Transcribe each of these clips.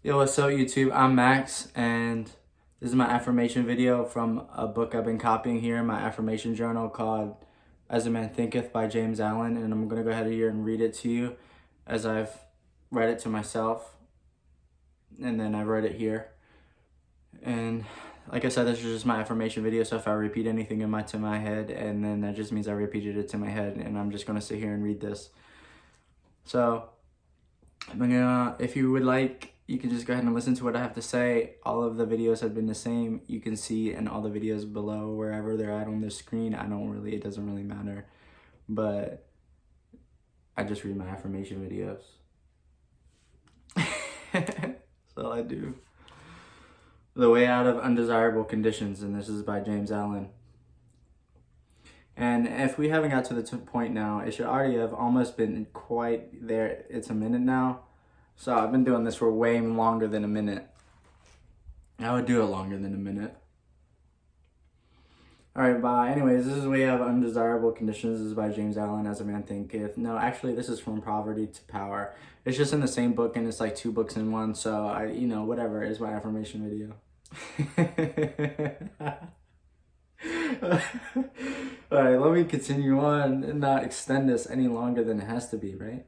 Yo, what's up YouTube? I'm Max and this is my affirmation video from a book I've been copying here in my affirmation journal called As a Man Thinketh by James Allen, and I'm going to go ahead here and read it to you as I've read it to myself, and then I wrote it here. And like I said, this is just my affirmation video, so if I repeat anything to my head, and then that just means I repeated it to my head, and I'm just going to sit here and read this. So if you would like, you can just go ahead and listen to what I have to say. All of the videos have been the same. You can see in all the videos below, wherever they're at on the screen. It doesn't really matter. But I just read my affirmation videos. That's all I do. The Way Out of Undesirable Conditions, and this is by James Allen. And if we haven't got to the point now, it should already have almost been quite there. It's a minute now. So I've been doing this for way longer than a minute. I would do it longer than a minute. Alright, bye. Anyways, this is Way Out of Undesirable Conditions. This is by James Allen, As a Man Thinketh. No, actually, this is From Poverty to Power. It's just in the same book, and it's like 2 books in one. So, whatever. It's my affirmation video. Alright, let me continue on and not extend this any longer than it has to be, right?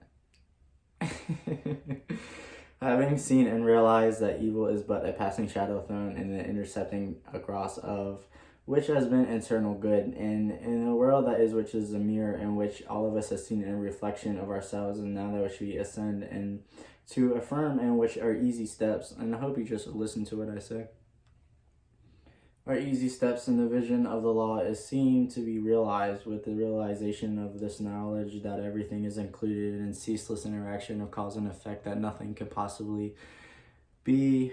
Having seen and realized that evil is but a passing shadow thrown in the intercepting across of which has been eternal good, and in a world that is which is a mirror in which all of us have seen a reflection of ourselves, and now that which we ascend and to affirm, and which are easy steps, and I hope you just listen to what I say. Our easy steps in the vision of the law is seen to be realized with the realization of this knowledge that everything is included in ceaseless interaction of cause and effect, that nothing can possibly be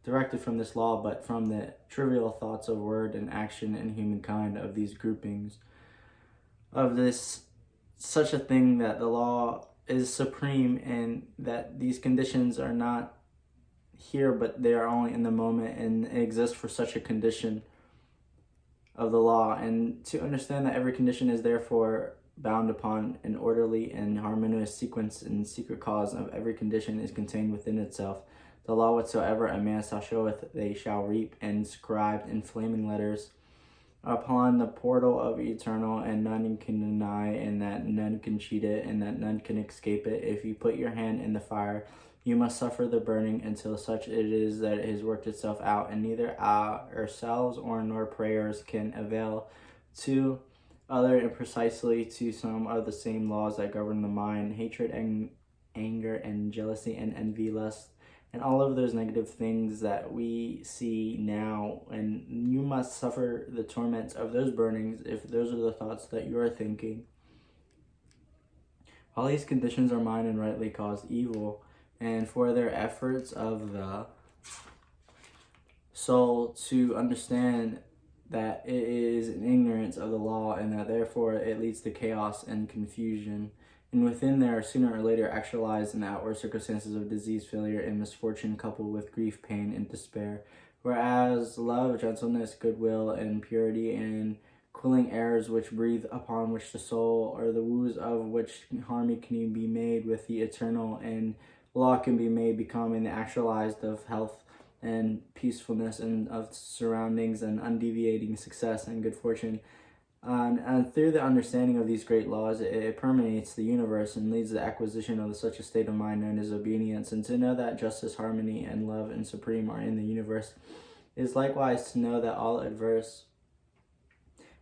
directed from this law but from the trivial thoughts of word and action and humankind of these groupings. Of this such a thing that the law is supreme, and that these conditions are not here, but they are only in the moment and exist for such a condition of the law, and to understand that every condition is therefore bound upon an orderly and harmonious sequence, and secret cause of every condition is contained within itself. The law whatsoever a man shall showeth, they shall reap, inscribed in flaming letters upon the portal of eternal, and none can deny, and that none can cheat it, and that none can escape it. If you put your hand in the fire, you must suffer the burning until such it is that it has worked itself out, and neither ourselves or nor prayers can avail to other, and precisely to some are the same laws that govern the mind: hatred and anger and jealousy and envy, lust, and all of those negative things that we see now. And you must suffer the torments of those burnings if those are the thoughts that you are thinking. All these conditions are mine and rightly caused evil, and for their efforts of the soul to understand that it is an ignorance of the law, and that therefore it leads to chaos and confusion. And within there are sooner or later actualized in the outward circumstances of disease, failure, and misfortune, coupled with grief, pain, and despair. Whereas love, gentleness, goodwill, and purity, and cooling airs which breathe, upon which the soul, or the woos of which harmony can be made with the eternal, and law can be made becoming the actualized of health and peacefulness, and of surroundings, and undeviating success and good fortune. And through the understanding of these great laws, it permeates the universe and leads to the acquisition of such a state of mind known as obedience. And to know that justice, harmony, and love and supreme are in the universe is likewise to know that all adverse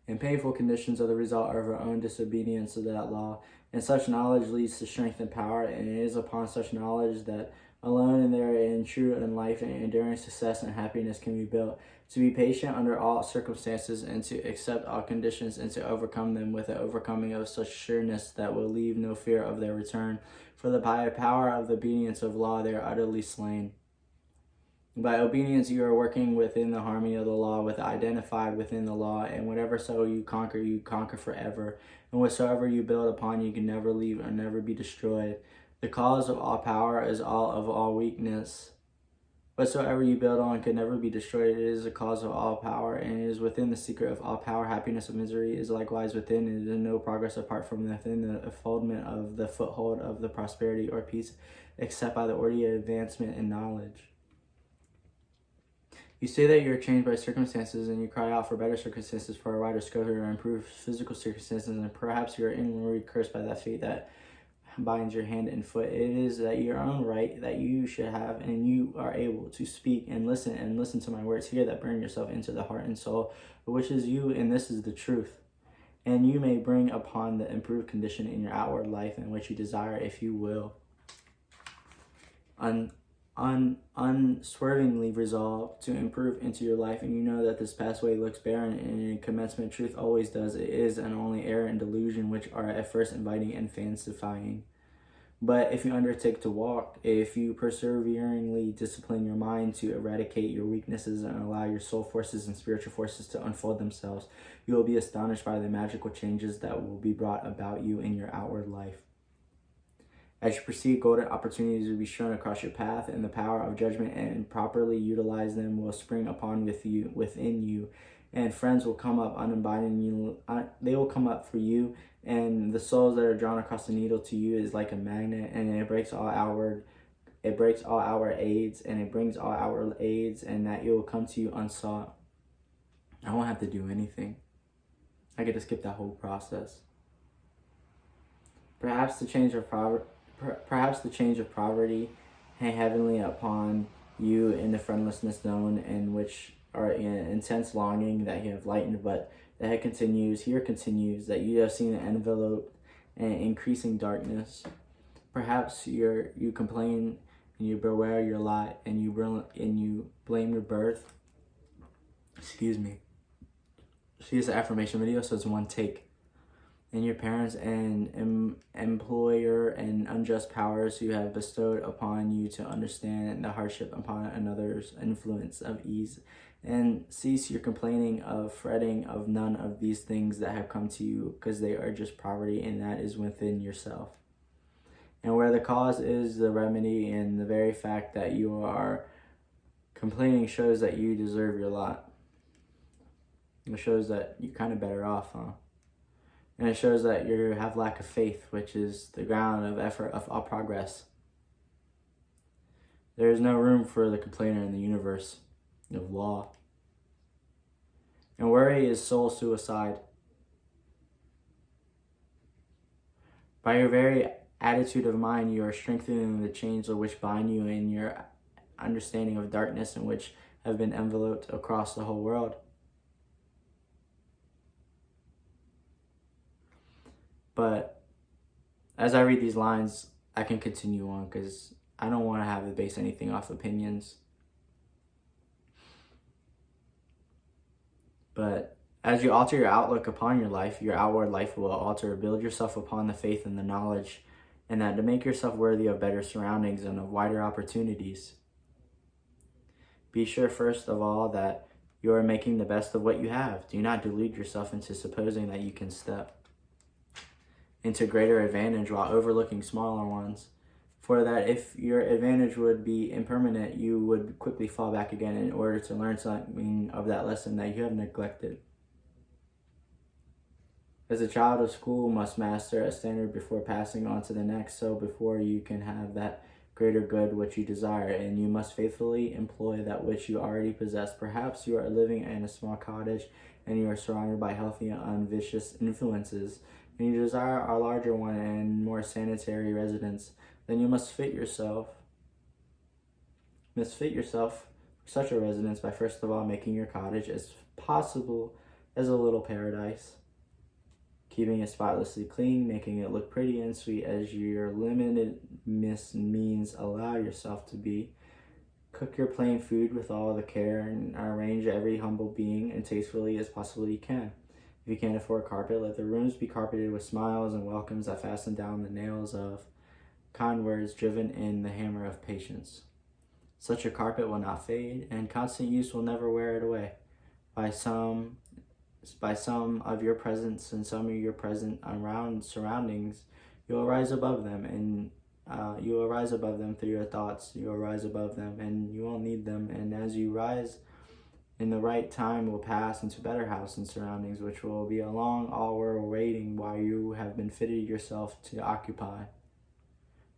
and painful conditions are the result of our own disobedience to that law. And such knowledge leads to strength and power, and it is upon such knowledge that alone and therein true and life and enduring success and happiness can be built. To be patient under all circumstances, and to accept all conditions, and to overcome them with the overcoming of such sureness that will leave no fear of their return. For by the power of the obedience of law they are utterly slain. By obedience you are working within the harmony of the law, with identified within the law, and whatever so you conquer forever. And whatsoever you build upon, you can never leave or never be destroyed. The cause of all power is all of all weakness. Whatsoever you build on can never be destroyed. It is the cause of all power, and it is within the secret of all power. Happiness and misery is likewise within, and it is no progress apart from within the enfoldment of the foothold of the prosperity or peace except by the ordinary advancement in knowledge. You say that you're changed by circumstances, and you cry out for better circumstances, for a wider scope, or improved physical circumstances, and perhaps you're inwardly cursed by that fate that binds your hand and foot. It is that your own right that you should have, and you are able to speak and listen to my words here that burn yourself into the heart and soul, which is you, and this is the truth. And you may bring upon the improved condition in your outward life in which you desire, if you will. Unswervingly resolve to improve into your life, and you know that this pathway looks barren, and in commencement truth always does. It is an only error and delusion which are at first inviting and fancifying. But if you undertake to walk, if you perseveringly discipline your mind to eradicate your weaknesses and allow your soul forces and spiritual forces to unfold themselves, you will be astonished by the magical changes that will be brought about you in your outward life. As you proceed, golden opportunities will be shown across your path, and the power of judgment and properly utilize them will spring upon within you, and friends will come up uninviting you. They will come up for you, and the souls that are drawn across the needle to you is like a magnet, and it breaks all outward aids, and it brings all outward aids, and that it will come to you unsought. I won't have to do anything. I get to skip that whole process. Perhaps the change of poverty hang heavily upon you in the friendlessness known, in which are in intense longing that you have lightened, but that it continues, that you have seen an envelope and increasing darkness. Perhaps you complain and you beware your lot, and you blame your birth. Excuse me. She is an affirmation video, so it's one take. And your parents and employer and unjust powers who have bestowed upon you to understand the hardship upon another's influence of ease, and cease your complaining of fretting of none of these things that have come to you, because they are just poverty, and that is within yourself. And where the cause is the remedy, and the very fact that you are complaining shows that you deserve your lot. It shows that you're kind of better off, huh? And it shows that you have lack of faith, which is the ground of effort of all progress. There is no room for the complainer in the universe of law. And worry is soul suicide. By your very attitude of mind, you are strengthening the chains of which bind you in your understanding of darkness, in which have been enveloped across the whole world. But as I read these lines, I can continue on, because I don't want to have to base anything off opinions. But as you alter your outlook upon your life, your outward life will alter. Build yourself upon the faith and the knowledge, and that to make yourself worthy of better surroundings and of wider opportunities. Be sure first of all that you are making the best of what you have. Do not delude yourself into supposing that you can step into greater advantage while overlooking smaller ones. For that if your advantage would be impermanent, you would quickly fall back again in order to learn something of that lesson that you have neglected. As a child of school must master a standard before passing on to the next, so before you can have that greater good which you desire, and you must faithfully employ that which you already possess. Perhaps you are living in a small cottage, and you are surrounded by healthy and unvicious influences, and you desire a larger one and more sanitary residence. Then you must fit yourself for such a residence by first of all making your cottage as possible as a little paradise, keeping it spotlessly clean, making it look pretty and sweet as your limited means allow yourself to be. Cook your plain food with all the care, and arrange every humble being as tastefully as possibly you can. If you can't afford carpet, let the rooms be carpeted with smiles and welcomes that fasten down the nails of kind words driven in the hammer of patience. Such a carpet will not fade, and constant use will never wear it away. By some of your presence and some of your present around surroundings, you will rise above them, and you will rise above them through your thoughts. You will rise above them, and you won't need them. And as you rise, in the right time will pass into better house and surroundings, which will be along all world waiting while you have been fitted yourself to occupy.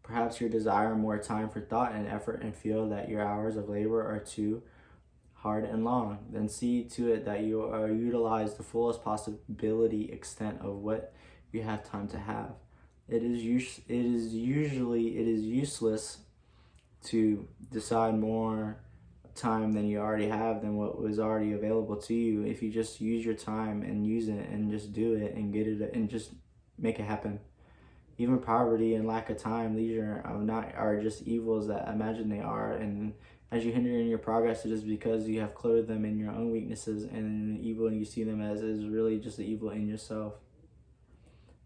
Perhaps you desire more time for thought and effort and feel that your hours of labor are too hard and long. Then see to it that you utilize the fullest possibility extent of what you have time to have. It is useless to decide more time than you already have than what was already available to you. If you just use your time and use it and just do it and get it and just make it happen. Even poverty and lack of time, leisure are just evils that imagine they are, and as you hinder in your progress, it is because you have clothed them in your own weaknesses, and the evil you see them as is really just the evil in yourself.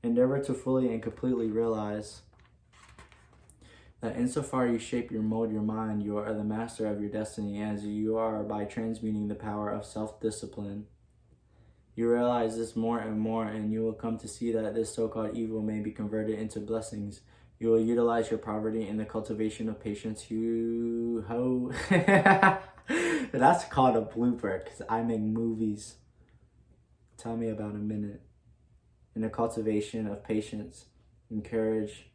Endeavor to fully and completely realize that insofar you shape or mold your mind, you are the master of your destiny, as you are by transmuting the power of self-discipline. You realize this more and more, and you will come to see that this so-called evil may be converted into blessings. You will utilize your poverty in the cultivation of patience. That's called a blooper, because I make movies. Tell me about a minute. In the cultivation of patience and courage,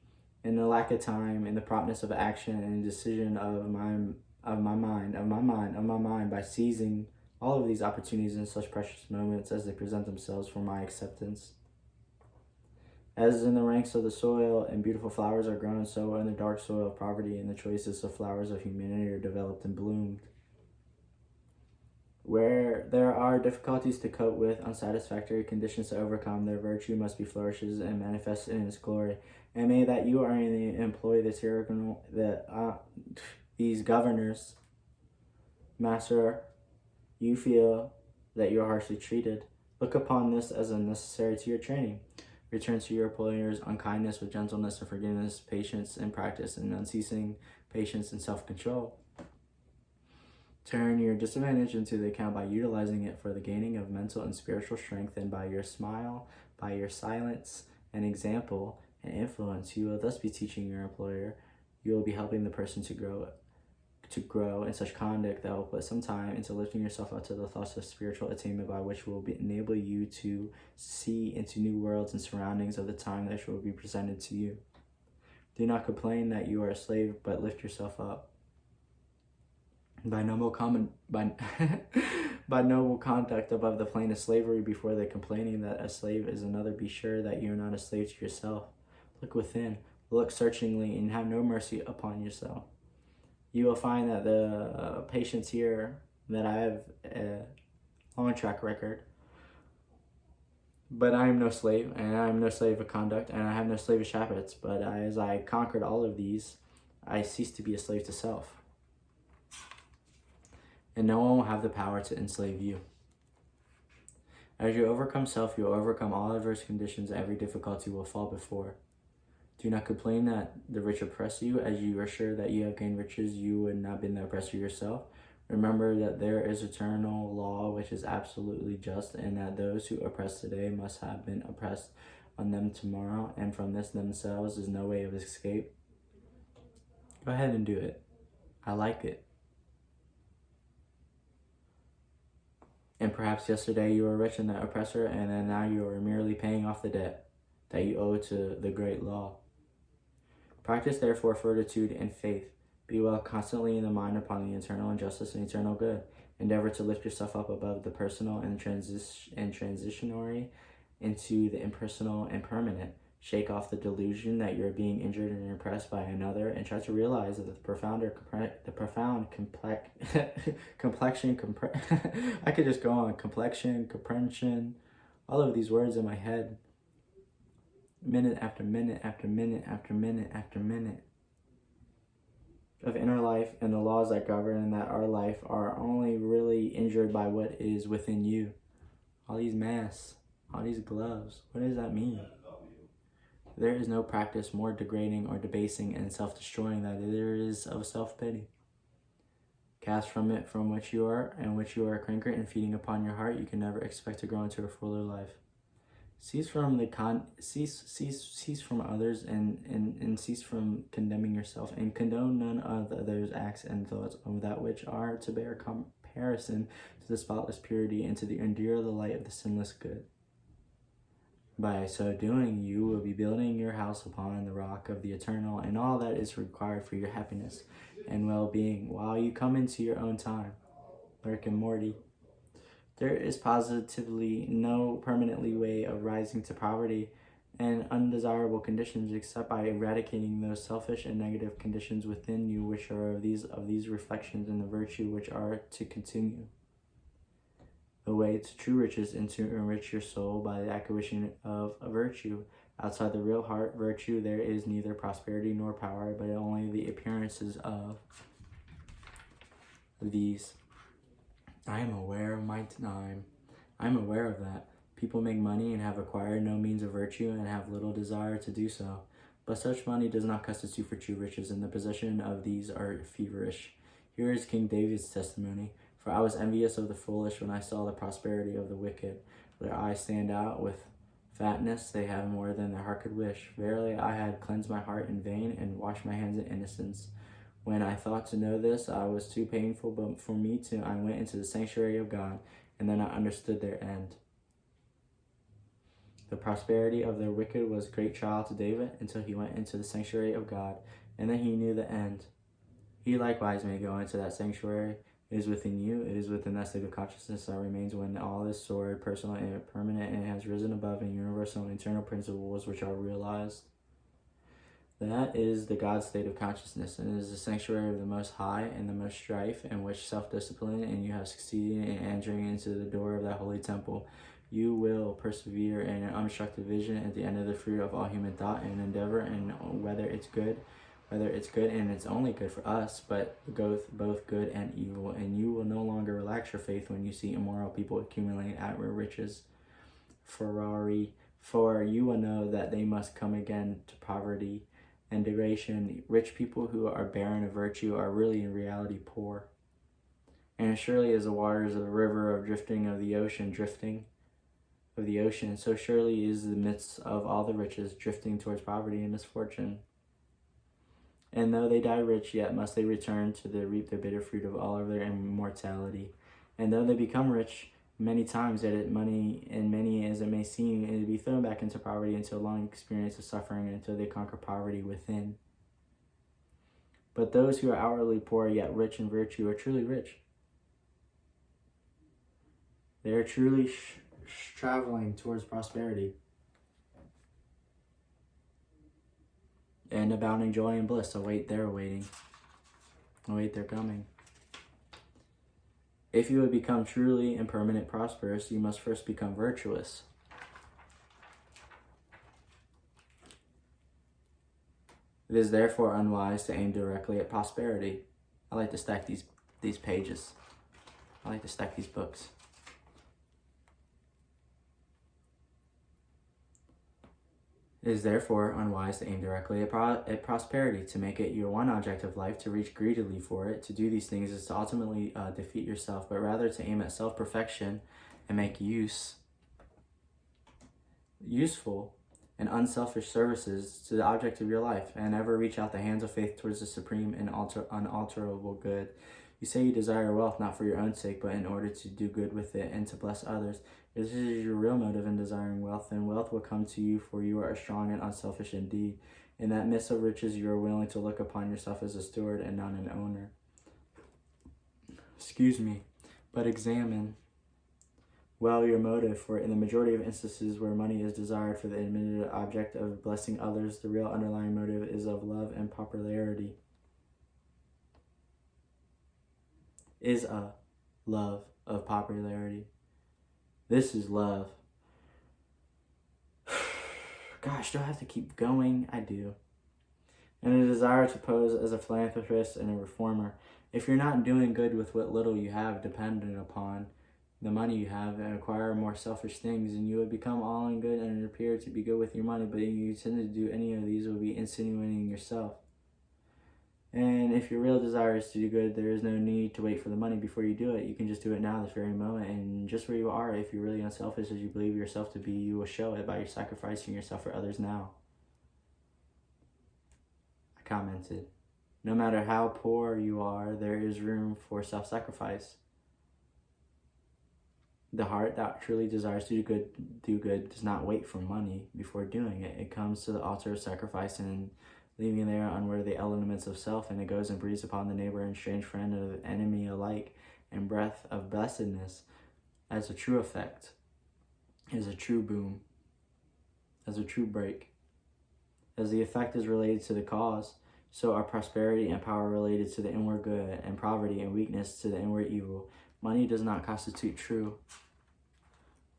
in the lack of time, in the promptness of action and decision of my mind, by seizing all of these opportunities in such precious moments as they present themselves for my acceptance. As in the ranks of the soil and beautiful flowers are grown, so in the dark soil of poverty and the choicest of flowers of humanity are developed and bloomed. Where there are difficulties to cope with, unsatisfactory conditions to overcome, their virtue must be flourishes and manifested in its glory. And may that you are in the employ these governors, master, you feel that you are harshly treated. Look upon this as unnecessary to your training. Return to your employer's unkindness with gentleness and forgiveness, patience and practice, and unceasing patience and self-control. Turn your disadvantage into the account by utilizing it for the gaining of mental and spiritual strength, and by your smile, by your silence and example and influence, you will thus be teaching your employer. You will be helping the person to grow in such conduct that will put some time into lifting yourself up to the thoughts of spiritual attainment, by which will enable you to see into new worlds and surroundings of the time that will be presented to you. Do not complain that you are a slave, but lift yourself up. By noble conduct above the plane of slavery, before the complaining that a slave is another, be sure that you are not a slave to yourself. Look within, look searchingly, and have no mercy upon yourself. You will find that the patients here, that I have a long track record, but I am no slave, and I am no slave of conduct, and I have no slavish habits, but as I conquered all of these, I ceased to be a slave to self. And no one will have the power to enslave you. As you overcome self, you will overcome all adverse conditions, every difficulty will fall before. Do not complain that the rich oppress you, as you are sure that you have gained riches, you would not be the oppressor yourself. Remember that there is eternal law which is absolutely just, and that those who oppress today must have been oppressed on them tomorrow, and from this themselves is no way of escape. Go ahead and do it. I like it. And perhaps yesterday you were rich in the oppressor, and then now you are merely paying off the debt that you owe to the great law. Practice therefore fortitude and faith. Be well constantly in the mind upon the eternal injustice and eternal good. Endeavor to lift yourself up above the personal and transitionary into the impersonal and permanent. Shake off the delusion that you're being injured and oppressed by another, and try to realize that I could just go on, complexion, comprehension, all of these words in my head, minute after minute after minute after minute after minute, of inner life and the laws that govern that our life are only really injured by what is within you. All these masks, all these gloves, what does that mean? There is no practice more degrading or debasing and self-destroying than there is of self-pity. Cast from it from which you are, and which you are anchored and feeding upon your heart, you can never expect to grow into a fuller life. Cease from others and cease from condemning yourself, and condone none of those acts and thoughts of that which are to bear comparison to the spotless purity and to the endure the light of the sinless good. By so doing, you will be building your house upon the rock of the eternal and all that is required for your happiness and well-being while you come into your own time. Rick and Morty. There is positively no permanently way of rising to poverty and undesirable conditions except by eradicating those selfish and negative conditions within you which are of these reflections in the virtue which are to continue. The way to true riches is to enrich your soul by the acquisition of a virtue. Outside the real heart virtue there is neither prosperity nor power, but only the appearances of these. I am aware of my time. I am aware of that. People make money and have acquired no means of virtue and have little desire to do so. But such money does not constitute for true riches, and the possession of these are feverish. Here is King David's testimony. For I was envious of the foolish when I saw the prosperity of the wicked. Their eyes stand out with fatness, they have more than their heart could wish. Verily I had cleansed my heart in vain and washed my hands in innocence. When I thought to know this, I was too painful, but for me too, I went into the sanctuary of God, and then I understood their end. The prosperity of the wicked was great trial to David until he went into the sanctuary of God, and then he knew the end. He likewise may go into that sanctuary. It is within you, it is within that state of consciousness that remains when all is stored, personal and permanent, and has risen above in universal and eternal principles which are realized. That is the God state of consciousness, and it is the sanctuary of the Most High and the most strife in which self-discipline, and you have succeeded in entering into the door of that holy temple. You will persevere in an unobstructed vision at the end of the fruit of all human thought and endeavor, and whether it's good and it's only good for us, but both good and evil, and you will no longer relax your faith when you see immoral people accumulating outward riches. For you will know that they must come again to poverty and degradation. Rich people who are barren of virtue are really in reality poor. And as surely as the waters of the river of the ocean, so surely is the midst of all the riches drifting towards poverty and misfortune. And though they die rich, yet must they return to reap the bitter fruit of all of their immortality. And though they become rich many times, yet many as it may seem, it will be thrown back into poverty into a long experience of suffering until they conquer poverty within. But those who are outwardly poor yet rich in virtue are truly rich. They are truly traveling towards prosperity and abounding joy and bliss await their coming. If you would become truly and permanent prosperous, you must first become virtuous. It is therefore unwise to aim directly at prosperity. I like to stack these pages. I like to stack these books. It is therefore unwise to aim directly at prosperity, to make it your one object of life, to reach greedily for it. To do these things is to ultimately defeat yourself, but rather to aim at self-perfection and make useful and unselfish services to the object of your life, and ever reach out the hands of faith towards the supreme and unalterable good. You say you desire wealth not for your own sake, but in order to do good with it and to bless others. If this is your real motive in desiring wealth, then wealth will come to you, for you are strong and unselfish indeed. In that midst of riches, you are willing to look upon yourself as a steward and not an owner. But examine well your motive, for in the majority of instances where money is desired for the admitted object of blessing others, the real underlying motive is of love and popularity. Is a love of popularity. This is love. Gosh, do I have to keep going? I do. And a desire to pose as a philanthropist and a reformer. If you're not doing good with what little you have dependent upon the money you have and acquire more selfish things, and you would become all in good and appear to be good with your money, but you tend to do any of these will be insinuating yourself. And if your real desire is to do good, there is no need to wait for the money before you do it. You can just do it now, this very moment, and just where you are. If you're really unselfish as you believe yourself to be, you will show it by sacrificing yourself for others now. I commented, no matter how poor you are, there is room for self-sacrifice. The heart that truly desires to do good does not wait for money before doing it. It comes to the altar of sacrifice and leaving there unworthy elements of self, and it goes and breathes upon the neighbor and strange friend and enemy alike, and breath of blessedness as a true effect, as a true boom, as a true break. As the effect is related to the cause, so are prosperity and power related to the inward good, and poverty and weakness to the inward evil. Money does not constitute true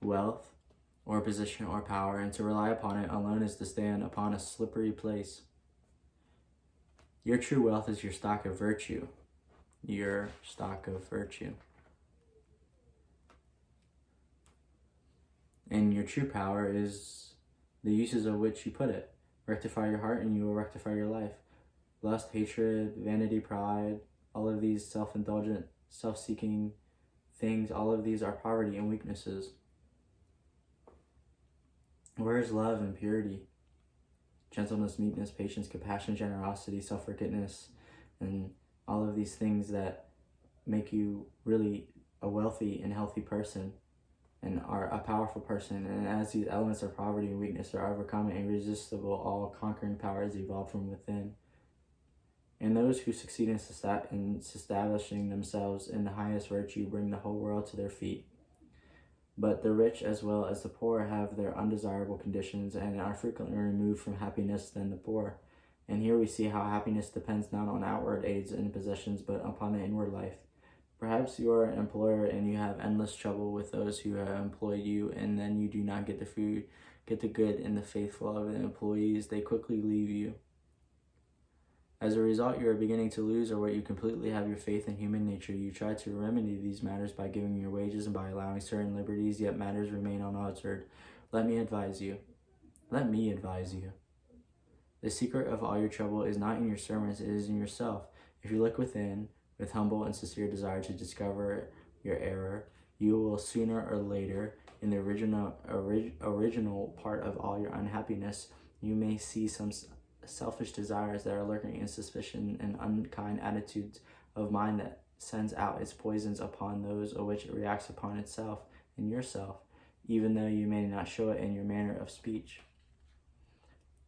wealth or position or power, and to rely upon it alone is to stand upon a slippery place. Your true wealth is your stock of virtue. Your stock of virtue. And your true power is the uses of which you put it. Rectify your heart and you will rectify your life. Lust, hatred, vanity, pride, all of these self-indulgent, self-seeking things, all of these are poverty and weaknesses. Where is love and purity? Gentleness, meekness, patience, compassion, generosity, self-forgetfulness, and all of these things that make you really a wealthy and healthy person and are a powerful person. And as these elements of poverty and weakness are overcome, an irresistible, all-conquering power is evolved from within. And those who succeed in establishing themselves in the highest virtue bring the whole world to their feet. But the rich as well as the poor have their undesirable conditions and are frequently removed from happiness than the poor. And here we see how happiness depends not on outward aids and possessions, but upon the inward life. Perhaps you are an employer and you have endless trouble with those who have employed you, and then you do not get the food, get the good and the faithful of the employees. They quickly leave you. As a result, you are beginning to lose or what you completely have your faith in human nature. You try to remedy these matters by giving your wages and by allowing certain liberties, yet matters remain unaltered. Let me advise you. Let me advise you. The secret of all your trouble is not in your sermons, it is in yourself. If you look within, with humble and sincere desire to discover your error, you will sooner or later, in the original part of all your unhappiness, you may see some selfish desires that are lurking in suspicion and unkind attitudes of mind that sends out its poisons upon those of which it reacts upon itself and yourself, even though you may not show it in your manner of speech.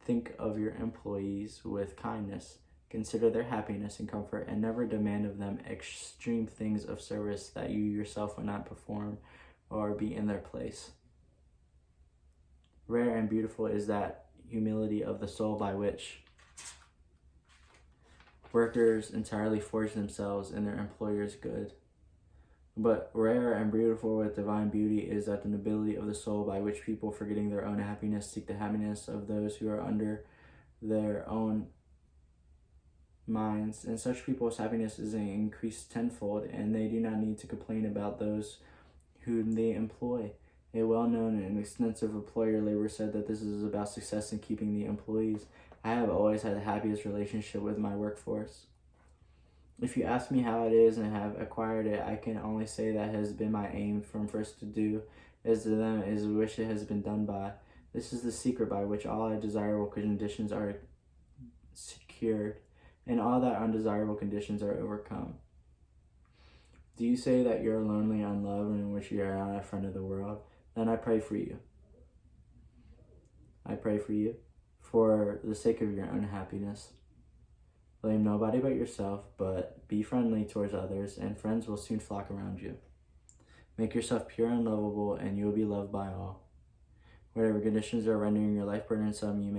Think of your employees with kindness. Consider their happiness and comfort, and never demand of them extreme things of service that you yourself will not perform or be in their place. Rare and beautiful is that humility of the soul by which workers entirely forge themselves in their employer's good. But rare and beautiful with divine beauty is that the nobility of the soul by which people, forgetting their own happiness, seek the happiness of those who are under their own minds, and such people's happiness is increased tenfold, and they do not need to complain about those whom they employ. A well-known and extensive employer later said that this is about success in keeping the employees. I have always had the happiest relationship with my workforce. If you ask me how it is and have acquired it, I can only say that has been my aim from first to do as to them as I wish it has been done by. This is the secret by which all our desirable conditions are secured, and all that undesirable conditions are overcome. Do you say that you're lonely, unloved, and in which you are not a friend of the world? Then I pray for you. I pray for you for the sake of your own happiness. Blame nobody but yourself, but be friendly towards others, and friends will soon flock around you. Make yourself pure and lovable, and you will be loved by all. Whatever conditions are rendering your life burdensome, you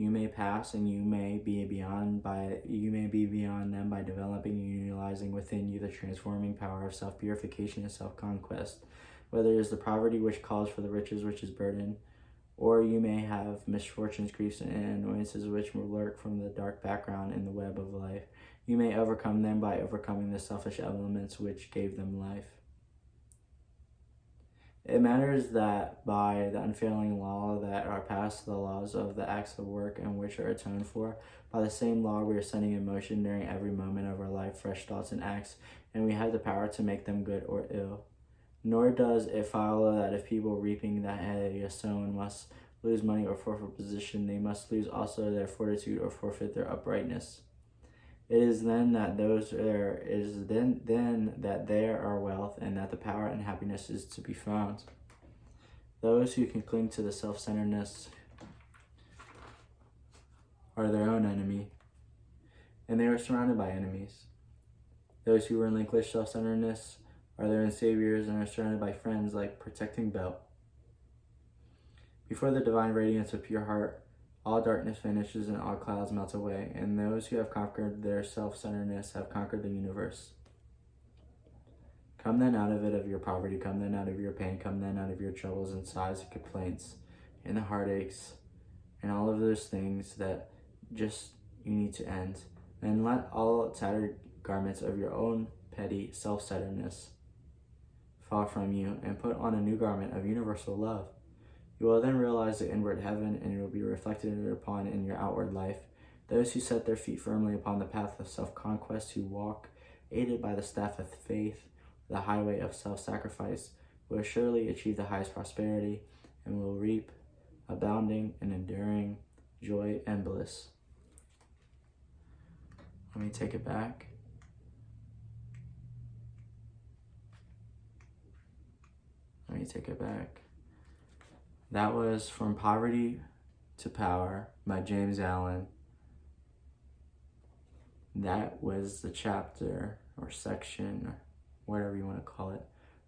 may pass, and you may be beyond them by developing and utilizing within you the transforming power of self-purification and self-conquest. Whether it is the poverty which calls for the riches which is burden, or you may have misfortunes, griefs, and annoyances which lurk from the dark background in the web of life, you may overcome them by overcoming the selfish elements which gave them life. It matters that by the unfailing law that are passed the laws of the acts of work and which are atoned for, by the same law we are setting in motion during every moment of our life fresh thoughts and acts, and we have the power to make them good or ill. Nor does it follow that if people reaping that they have sown must lose money or forfeit position, they must lose also their fortitude or forfeit their uprightness. It is then that that there are wealth, and that the power and happiness is to be found. Those who can cling to the self-centeredness are their own enemy, and they are surrounded by enemies. Those who relinquish self-centeredness are their own saviors and are surrounded by friends like protecting belt. Before the divine radiance of pure heart, all darkness vanishes and all clouds melt away, and those who have conquered their self-centeredness have conquered the universe. Come then out of it, of your poverty, come then out of your pain, come then out of your troubles and sighs and complaints and the heartaches and all of those things that just you need to end. And let all tattered garments of your own petty self-centeredness fall from you and put on a new garment of universal love. You will then realize the inward heaven, and it will be reflected upon in your outward life. Those who set their feet firmly upon the path of self-conquest, who walk aided by the staff of faith, the highway of self-sacrifice, will surely achieve the highest prosperity and will reap abounding and enduring joy and bliss. Let me take it back. That was From Poverty to Power by James Allen. That was the chapter or section, whatever you want to call it,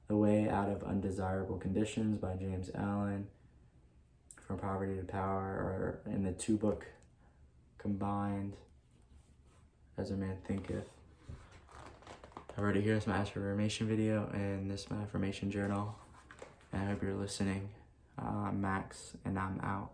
The Way Out of Undesirable Conditions by James Allen. From Poverty to Power, or in the two book combined, As a Man Thinketh. I've already here's my affirmation video, and this is my affirmation journal. And I hope you're listening. I'm Max, and I'm out.